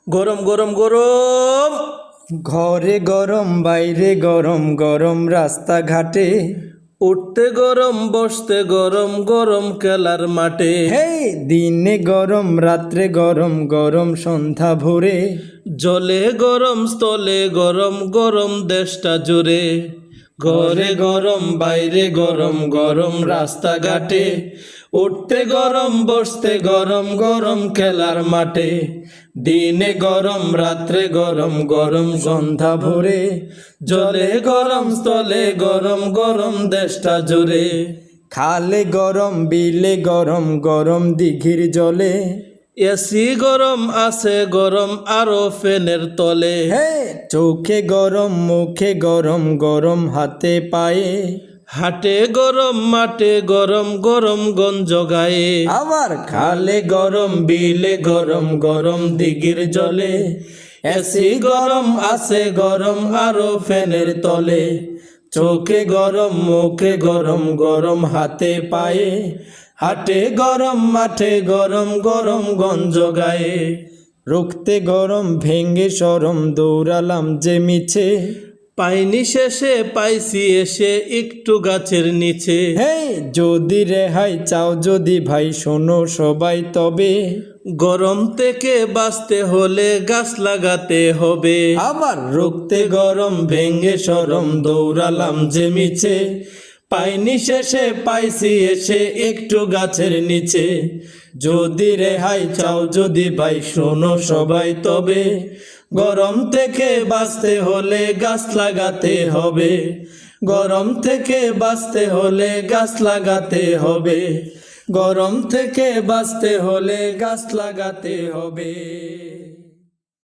গরম গরম গরম, ঘরে গরম বাইরে গরম, গরম রাস্তাঘাটে। উঠতে গরম বসতে গরম, গরম খেলার মাঠে। হে দিনে গরম রাত্রে গরম, গরম সন্ধ্যা ভোরে। জলে গরম স্থলে গরম, গরম দেশটা জুড়ে। ঘরে গরম বাইরে গরম, গরম রাস্তাঘাটে। উঠতে গরম বসতে গরম, গরম খেলার মাঠে। দিনে গরম রাত্রে গরম, গরম সন্ধ্যা ভোরে। জলে গরম স্থলে গরম, গরম দেশটা জুড়ে। খালে গরম বিলে গরম, গরম দিঘির জলে। এসি গরম আছে গরম আরো ফ্যানের তলে। হে চোখে গরম মুখে গরম, গরম হাতে পায়ে। হাটে গরম মাঠে গরম, গরম গঞ্জ গায়ে। আবার খালে গরম বিলে গরম, গরম দিঘির জলে। এসি গরম আছে গরম আরো ফ্যানের তলে। চোখে গরম মুখে গরম, গরম হাতে পায়ে। হাটে গরম মাঠে গরম, গরম গঞ্জ গায়ে। রুখতে গরম ভেঙ্গে সরম, দৌড়ালাম যে মিছে। পাইনি শেষে পাইছি এসে একটু গাছের নিচে। হে যদি রেহাই চাও যদি ভাই শোনো সবাই তবে। গরম থেকে বাঁচতে হলে গাছ লাগাতে হবে। আবার রুখতে গরম ভেঙ্গে সরম, দৌড়ালাম যে মিছে। পাইনি শেষে পাইছি এসে একটু গাছের নিচে। যদি রেহাই চাও যদি ভাই শোনো সবাই তবে। গরম থেকে বাঁচতে হলে গাছ লাগাতে হবে। গরম থেকে বাঁচতে হলে গাছ লাগাতে হবে। গরম থেকে বাঁচতে হলে গাছ লাগাতে হবে।